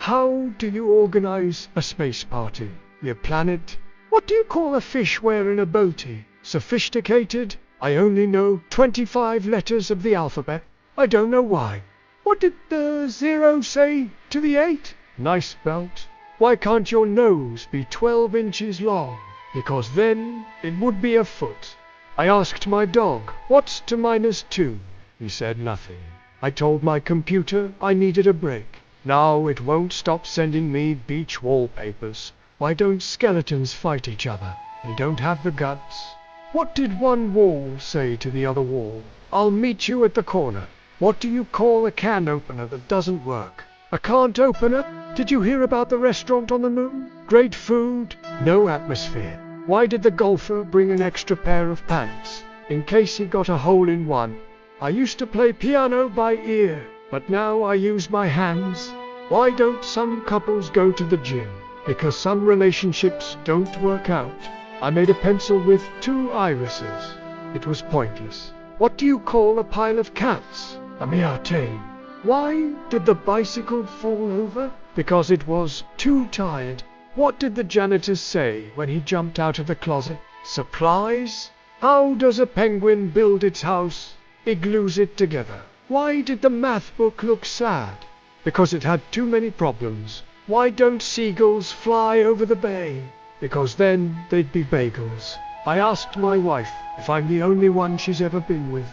How do you organize a space party? Your planet? What do you call a fish wearing a boaty? Sophisticated? I only know 25 letters of the alphabet. I don't know why. What did the 0 say to the 8? Nice belt. Why can't your nose be 12 inches long? Because then it would be a foot. I asked my dog, what's 2 minus 2? He said nothing. I told my computer I needed a break. Now it won't stop sending me beach wallpapers. Why don't skeletons fight each other? They don't have the guts. What did one wall say to the other wall? I'll meet you at the corner. What do you call a can opener that doesn't work? A can't opener? Did you hear about the restaurant on the moon? Great food, no atmosphere. Why did the golfer bring an extra pair of pants? In case he got a hole in one. I used to play piano by ear, but now I use my hands. Why don't some couples go to the gym? Because some relationships don't work out. I made a pencil with 2 irises. It was pointless. What do you call a pile of cats? A miate. Why did the bicycle fall over? Because it was too tired. What did the janitor say when he jumped out of the closet? Supplies? How does a penguin build its house? It glues it together. Why did the math book look sad? Because it had too many problems. Why don't seagulls fly over the bay? Because then they'd be bagels. I asked my wife if I'm the only one she's ever been with.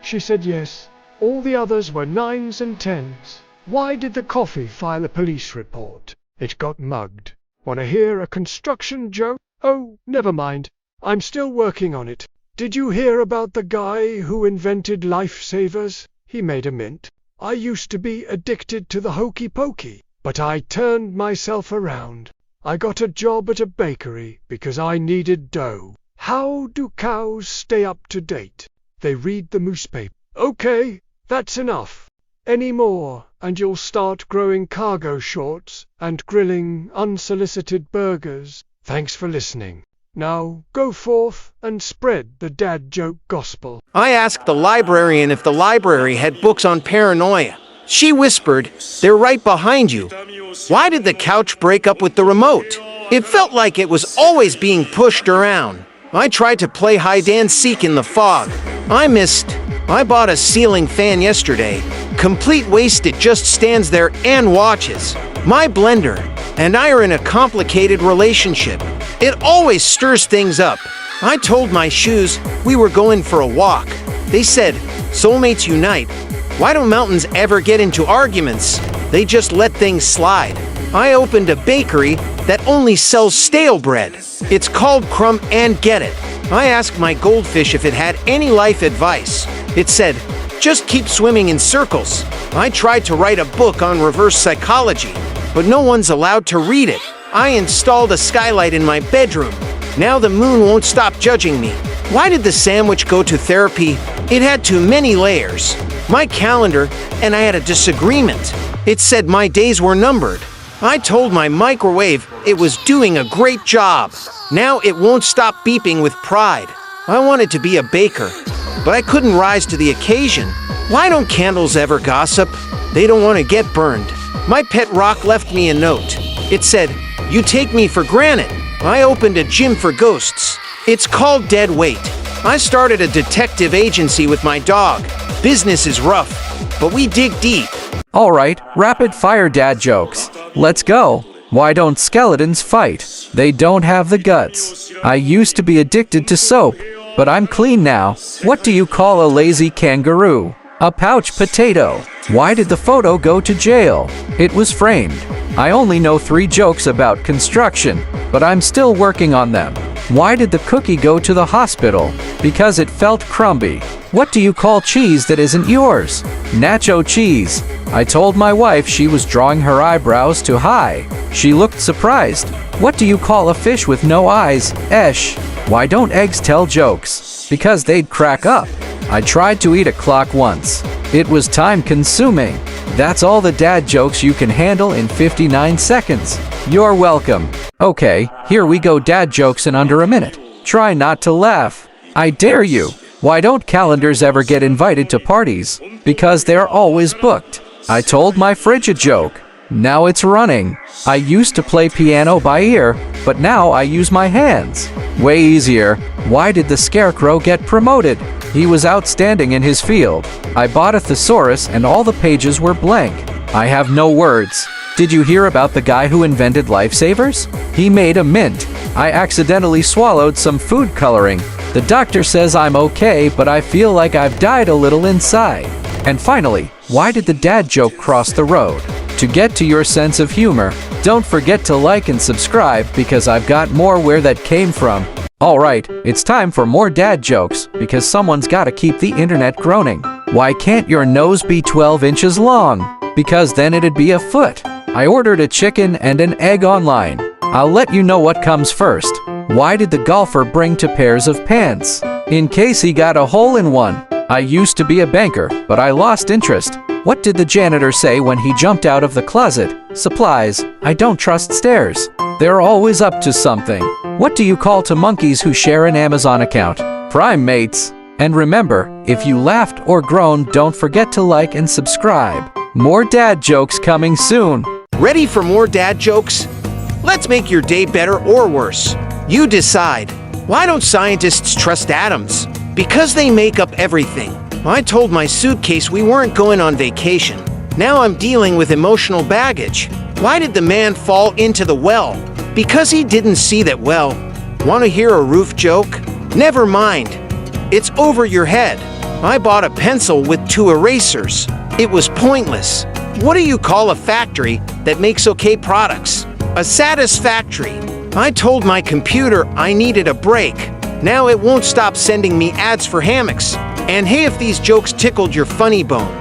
She said yes. All the others were 9s and 10s. Why did the coffee file a police report? It got mugged. Wanna hear a construction joke? Oh, never mind. I'm still working on it. Did you hear about the guy who invented lifesavers? He made a mint. I used to be addicted to the hokey pokey, but I turned myself around. I got a job at a bakery because I needed dough. How do cows stay up to date? They read the newspaper. Okay, that's enough. Any more, and you'll start growing cargo shorts and grilling unsolicited burgers. Thanks for listening. Now, go forth and spread the dad joke gospel. I asked the librarian if the library had books on paranoia. She whispered, "They're right behind you." Why did the couch break up with the remote? It felt like it was always being pushed around. I tried to play hide and seek in the fog. I missed. I bought a ceiling fan yesterday. Complete waste, it just stands there and watches. My blender and I are in a complicated relationship. It always stirs things up. I told my shoes we were going for a walk. They said, soulmates unite. Why don't mountains ever get into arguments? They just let things slide. I opened a bakery that only sells stale bread. It's called Crumb and Get It. I asked my goldfish if it had any life advice. It said, just keep swimming in circles. I tried to write a book on reverse psychology, but no one's allowed to read it. I installed a skylight in my bedroom. Now the moon won't stop judging me. Why did the sandwich go to therapy? It had too many layers. My calendar and I had a disagreement. It said my days were numbered. I told my microwave it was doing a great job. Now it won't stop beeping with pride. I wanted to be a baker, but I couldn't rise to the occasion. Why don't candles ever gossip? They don't want to get burned. My pet rock left me a note. It said, "You take me for granted." I opened a gym for ghosts. It's called Dead Weight. I started a detective agency with my dog. Business is rough, but we dig deep. Alright, rapid fire dad jokes. Let's go. Why don't skeletons fight? They don't have the guts. I used to be addicted to soap, but I'm clean now. What do you call a lazy kangaroo? A pouch potato. Why did the photo go to jail? It was framed. I only know 3 jokes about construction, but I'm still working on them. Why did the cookie go to the hospital? Because it felt crumby. What do you call cheese that isn't yours? Nacho cheese. I told my wife she was drawing her eyebrows too high. She looked surprised. What do you call a fish with no eyes? Esh. Why don't eggs tell jokes? Because they'd crack up. I tried to eat a clock once. It was time-consuming. That's all the dad jokes you can handle in 59 seconds. You're welcome. Okay, here we go, dad jokes in under a minute. Try not to laugh. I dare you. Why don't calendars ever get invited to parties? Because they're always booked. I told my fridge a joke. Now it's running. I used to play piano by ear, but now I use my hands. Way easier. Why did the scarecrow get promoted? He was outstanding in his field. I bought a thesaurus and all the pages were blank. I have no words. Did you hear about the guy who invented lifesavers? He made a mint. I accidentally swallowed some food coloring. The doctor says I'm okay, but I feel like I've died a little inside. And finally, why did the dad joke cross the road? To get to your sense of humor, don't forget to like and subscribe because I've got more where that came from. Alright, it's time for more dad jokes because someone's gotta keep the internet groaning. Why can't your nose be 12 inches long? Because then it'd be a foot. I ordered a chicken and an egg online. I'll let you know what comes first. Why did the golfer bring 2 pairs of pants? In case he got a hole in one. I used to be a banker, but I lost interest. What did the janitor say when he jumped out of the closet? Supplies. I don't trust stairs. They're always up to something. What do you call 2 monkeys who share an Amazon account? Primates. And remember, if you laughed or groaned, don't forget to like and subscribe. More dad jokes coming soon. Ready for more dad jokes? Let's make your day better or worse. You decide. Why don't scientists trust atoms? Because they make up everything. I told my suitcase we weren't going on vacation. Now I'm dealing with emotional baggage. Why did the man fall into the well? Because he didn't see that well. Want to hear a roof joke? Never mind. It's over your head. I bought a pencil with 2 erasers. It was pointless. What do you call a factory that makes okay products? A satisfactory. I told my computer I needed a break. Now it won't stop sending me ads for hammocks. And hey, if these jokes tickled your funny bone,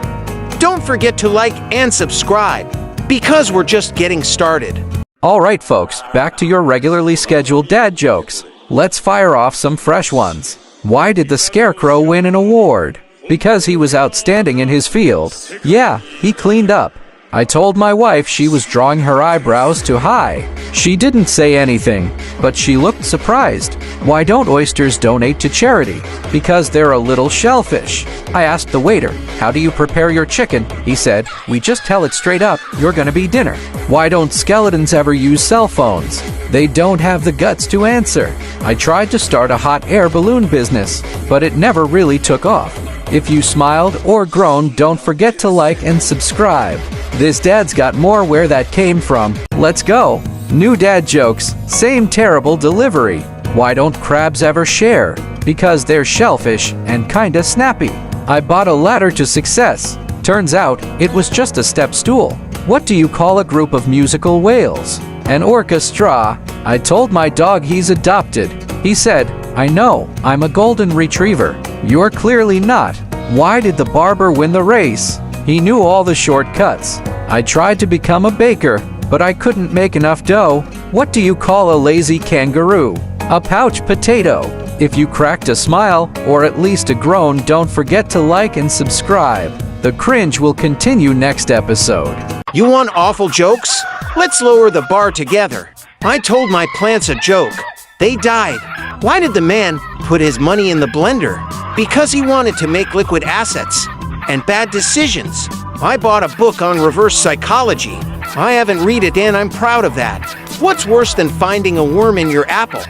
don't forget to like and subscribe, because we're just getting started. Alright folks, back to your regularly scheduled dad jokes. Let's fire off some fresh ones. Why did the scarecrow win an award? Because he was outstanding in his field. Yeah, he cleaned up. I told my wife she was drawing her eyebrows too high. She didn't say anything, but she looked surprised. Why don't oysters donate to charity? Because they're a little shellfish. I asked the waiter, how do you prepare your chicken? He said, we just tell it straight up, you're gonna be dinner. Why don't skeletons ever use cell phones? They don't have the guts to answer. I tried to start a hot air balloon business, but it never really took off. If you smiled or groaned, don't forget to like and subscribe. This dad's got more where that came from. Let's go. New dad jokes, same terrible delivery. Why don't crabs ever share? Because they're shellfish and kinda snappy. I bought a ladder to success. Turns out, it was just a step stool. What do you call a group of musical whales? An orchestra. I told my dog he's adopted. He said, I know, I'm a golden retriever. You're clearly not. Why did the barber win the race? He knew all the shortcuts. I tried to become a baker, but I couldn't make enough dough. What do you call a lazy kangaroo? A pouch potato. If you cracked a smile, or at least a groan, don't forget to like and subscribe. The cringe will continue next episode. You want awful jokes? Let's lower the bar together. I told my plants a joke. They died. Why did the man put his money in the blender? Because he wanted to make liquid assets and bad decisions. I bought a book on reverse psychology. I haven't read it and I'm proud of that. What's worse than finding a worm in your apple?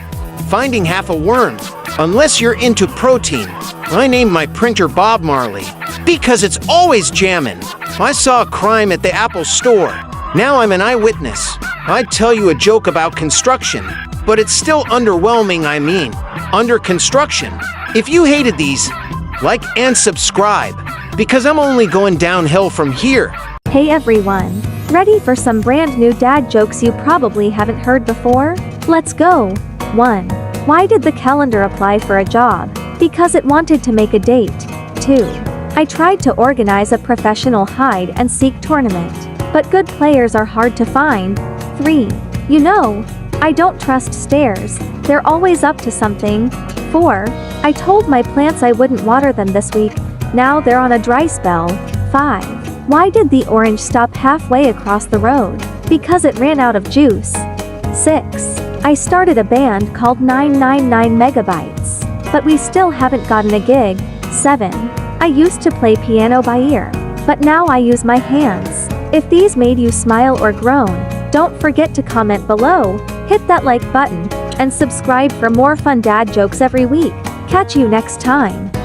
Finding half a worm. Unless you're into protein. I named my printer Bob Marley because it's always jamming. I saw a crime at the Apple store. Now I'm an eyewitness. I'd tell you a joke about construction, but it's still underwhelming. I mean, under construction. If you hated these, like and subscribe, because I'm only going downhill from here. Hey everyone, ready for some brand new dad jokes you probably haven't heard before? Let's go. 1. Why did the calendar apply for a job? Because it wanted to make a date. 2. I tried to organize a professional hide and seek tournament, but good players are hard to find. 3. You know, I don't trust stairs, they're always up to something. 4. I told my plants I wouldn't water them this week, now they're on a dry spell. 5. Why did the orange stop halfway across the road? Because it ran out of juice. 6. I started a band called 999 Megabytes, but we still haven't gotten a gig. 7. I used to play piano by ear, but now I use my hands. If these made you smile or groan, don't forget to comment below, hit that like button, and subscribe for more fun dad jokes every week. Catch you next time.